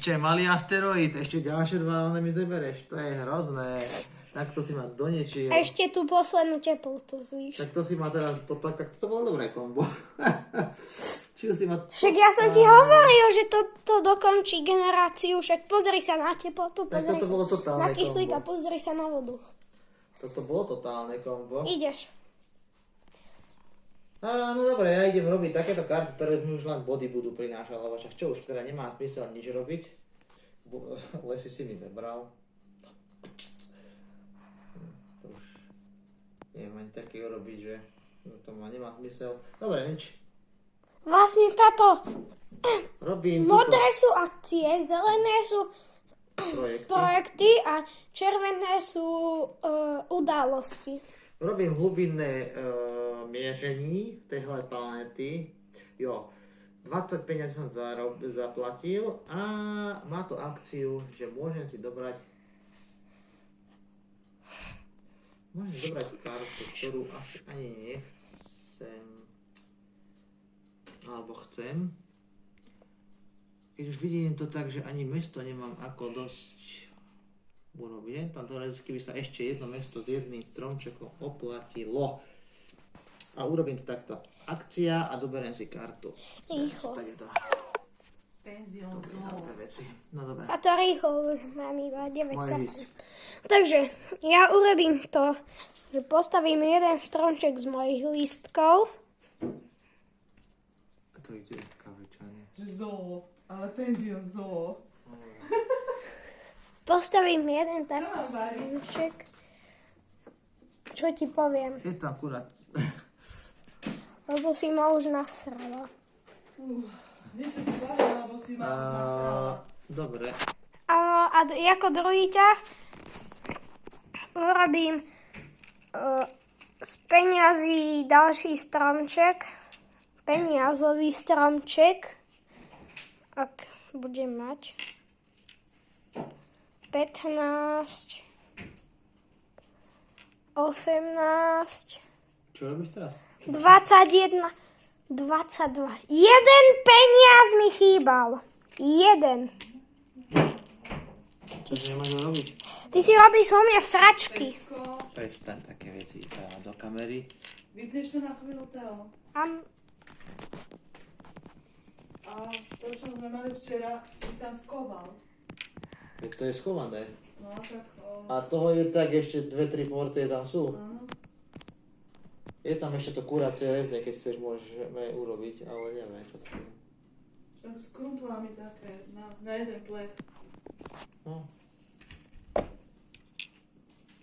Ešte malý asteroid, ešte ďalšie 2, ale mi zobereš, to je hrozné. Tak to si ma doniečil. Ešte tú poslednú teplú zvíš. Tak to si ma teda, tak to bolo dobré kombo. Si ma... Však ja som ti hovoril, že to dokončí generáciu, však pozri sa na teplotu, pozri sa na kyslík a pozri sa na vodu. Toto bolo totálne kombo. Ideš. No dobre, ja idem robiť takéto karty, ktoré mi už len body budú prinášať, lebo však čo už teda nemá zmysel nič robiť. Lesy si mi zebral. To už neviem ani také urobiť, že to má nemá zmysel. Dobre, nič. Vlastne táto Robím modré sú akcie, zelené sú projekty a červené sú udalosti. Robím hlubinné mieření tejhle planéty. Jo, 20 peniazí som zaplatil a má to akciu, že môžem si dobrať kartu, ktorú asi ani nechcem. Alebo chcem. Keď už vidím to tak, že ani mesto nemám ako dosť urobiť. Tam teoreticky by sa ešte jedno mesto s jedným stromčekom oplatilo. A urobím to takto. Akcia a doberiem si kartu. Rýchlo. Penzión znovu. No dobré. A to rýchlo, už mám iba 9 Môže ísť. Takže ja urobím to, že postavím jeden stromček z mojich lístkov. A to ide v Kavričane. Zoo, ale penzión zoo. Postavím jeden taký stromček. Čo ti poviem? Je to akurát. Lebo si ma už nasrala. Niečo si varila, lebo si ma nasrala. Dobre. A ako druhý ťah urobím z peňazí ďalší stromček. Peniazový stromček. Ak budem mať. 15, 18, Čo robíš teraz? 21, 22. Jeden peniaz mi chýbal. Jeden. Čo nemáš robiť? Ty si robíš o mňa sračky. Prestaň také veci do kamery. Vypneš to na chvíľu, Teo. A to, čo sme mali včera, si tam skoval. Veď to je schované. No tak... A toho je tak ešte 2-3 porcie tam sú. Áno. Je tam ešte to kuracie rezne, keď chceš, môžeme urobiť, ale neviem, čo s tým. Však s krumplami také, na jeden plech. No.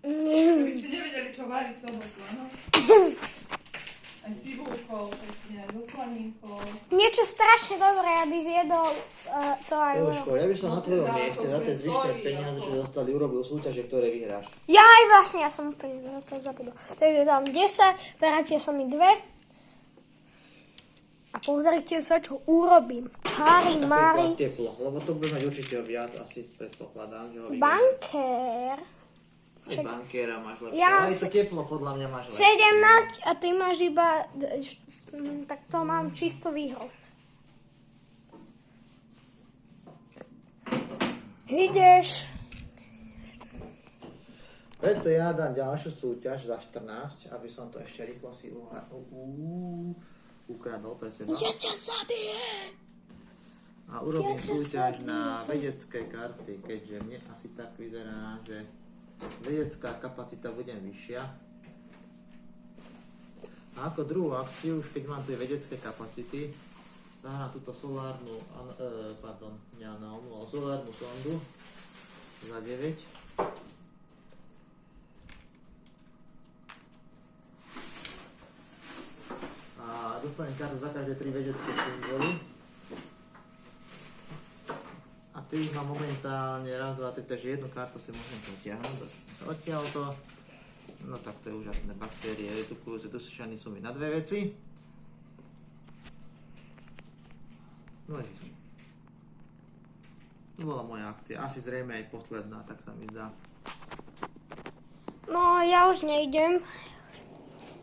Keby ste nevedeli, čo variť sobotu, áno? Aj sivúkou, pekne, so slaninkou. Niečo strašne dobré, aby zjedol to aj Jožko, ja by som na tvojom mieste za tie zvyšné peniaze, čo dostali, urobil súťaže, ktoré vyhráš. Ja aj vlastne, ja som úplne na to zabudol. Takže dám 10, vrátia sa mi 2. A pozrite sa, čo urobím. Čári, mári. Tak je to teplo, lebo to bude mať určite viac, asi predpokladám, že ho vyhráš. Bankér. Aj bankéra máš lepšie, Ja aj to teplo podľa mňa máš lepšie. 17 a ty máš iba, tak to mám čisto výhru. Ideš. Preto ja dám ďalšiu súťaž za 14, aby som to ešte rýchlo si ukradol pre seba. Ja ťa zabijem. A urobím súťaž na vedecké karty, keďže mne asi tak vyzerá, že vedecká kapacita bude vyššia. A ako druhú akciu, už keď mám tie vedecké kapacity, zahrám túto solárnu, solárnu sondu za 9. A dostanem kartu za každé 3 vedecké symboly. A ty mám momentálne raz, 2, 3, takže jednu kartu si môžem potiahnuť. Odtiaľ to. No tak to je úžasné. Baktérie redukujúce dusičany sú mi na 2 veci. No ježiš. To bola moja akcia. Asi zrejme aj posledná, tak sa mi zdá. No, ja už nejdem,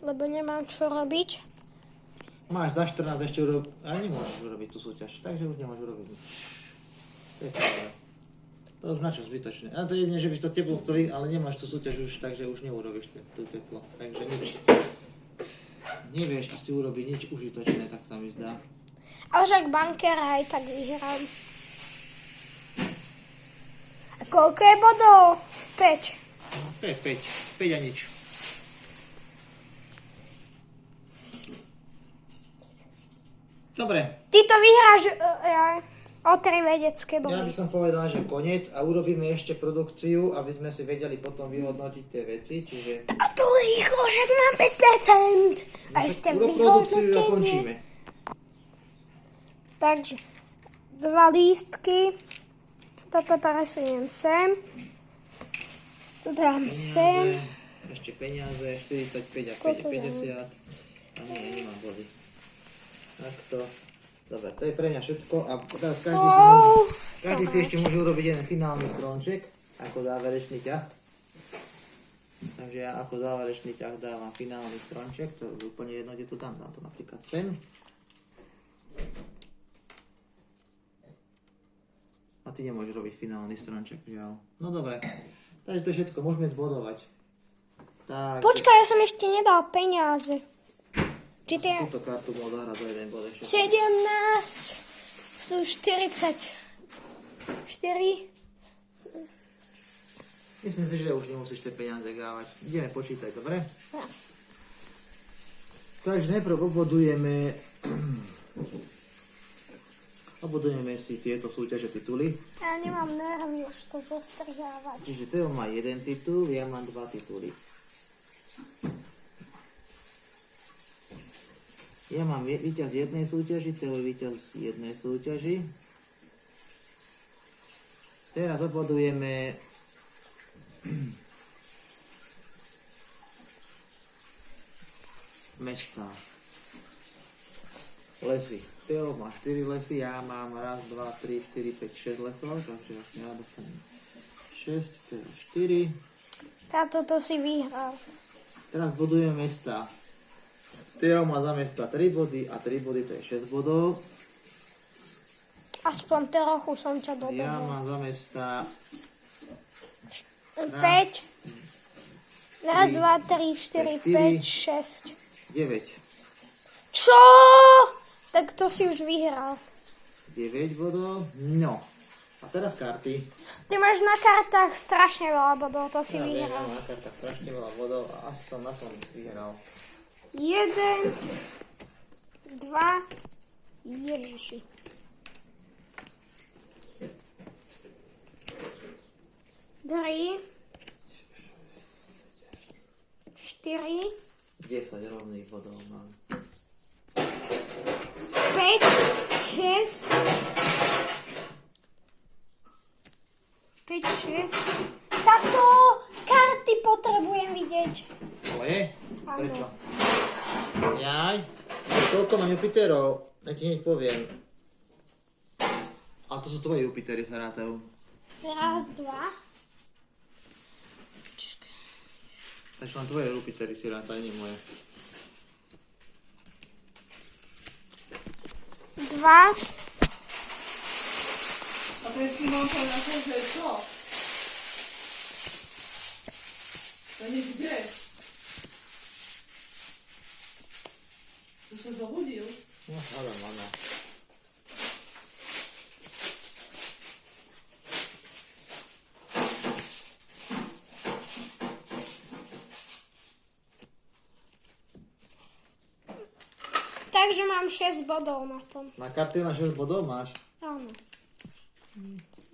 lebo nemám čo robiť. Máš za 14 ešte urobiť, a nemôžeš urobiť tú súťaž, takže už nemáš urobiť nič. To je pravda. To už na čo zbytočné. A to je jedine, že byš to teplo, ktorý, ale nemáš tú súťaž už, takže už neurobíš tú teplo. Takže nevieš asi urobiť nič užitočné, tak sa mi zdá. Ale však bankera aj tak vyhrám. A koľko je bodov? 5. 5 a nič. Dobre. Ty to vyhráš o 3 vedecké Ja by body. som povedal, že koniec a urobíme ešte produkciu, aby sme si vedeli potom vyhodnotiť tie veci, čiže... A to rýchlo, že mám 5%. A ešte urob produkciu a vyhodnotenie. končíme. Takže 2 lístky. Toto presuniem sem. Tu dám sem. Ešte peniaze, 45 a Toto 50. A nie, nemám body. Takto. Dobre, to je pre mňa všetko a teraz každý si ešte môže urobiť jeden finálny stronček ako záverečný ťah. Takže ja ako záverečný ťah dávam finálny stronček, to je úplne jedno, kde to dám to napríklad sem. A ty nemôžeš robiť finálny stronček, žiaľ. No dobre, takže to je všetko, môžeme bodovať. Tak, Počkaj, ja som ešte nedal peniaze. Či ty... túto kartu mohol zahrať za jeden bod ešte. 17. Tu 40. 4. Myslím si, že už nemusíš tie peniaze dávať. Ideme počítať, dobre? Ja. Takže najprv obodujeme si tieto súťaže tituly. Ja nemám nervy už to zostrihávať. Čiže Teo má jeden titul, ja mám 2 tituly. Ja mám víťaz jednej súťaži, Teo je víťaz jednej súťaži. Teraz obodujeme mestá. Lesy. Teo má 4 lesy, ja mám 1, 2, 3, 4, 5, 6 lesov, takže vlastne ja dostanem 6, Teo 4. Táto to si vyhral. Teraz bodujeme mesta. Teo má za mesta 3 body a 3 body to je 6 bodov. Aspoň trochu som ťa Ja dobehol. mám za mesta 5. 1, 2, 3, 4, 5, 6. 9. Čo? Tak to si už vyhral. 9 bodov. No. A teraz karty. Ty máš na kartách strašne veľa bodov, to si Ja viem, vyhral. mám na kartách strašne veľa bodov a asi som na tom vyhral. 1, 2, Ježiši. 3, 4, 10 rovných bodov mám. 5, 6, 5, 6. Táto karty potrebujem vidieť. Tvoje? Áno. Prečo? Jaj. Toľko mám Jupiterov. Ja ti hneď poviem. A to sú tvoje Jupitery sa rátajú. 1, 2. Takže len tvoje Jupitery si rátajú, nie moje. 2. A ten Simonka na to, že je čo? To nie kde? Už sa zobudil. No, áno. Takže mám 6 bodov na tom. Na karty na 6 bodov máš? Áno.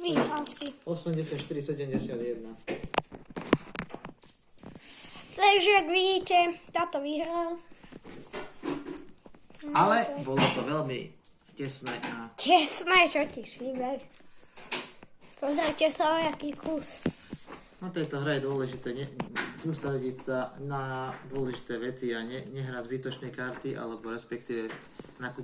Vyhral si. 84, 71. Takže, ak vidíte, táto vyhral. Ale bolo to veľmi tesné a... Tesné, čo ti šíbe. Pozrite sa, o jaký kus. Na tejto hre je dôležité sústrediť sa na dôležité veci a nehrať zbytočné karty, alebo respektíve nakupovať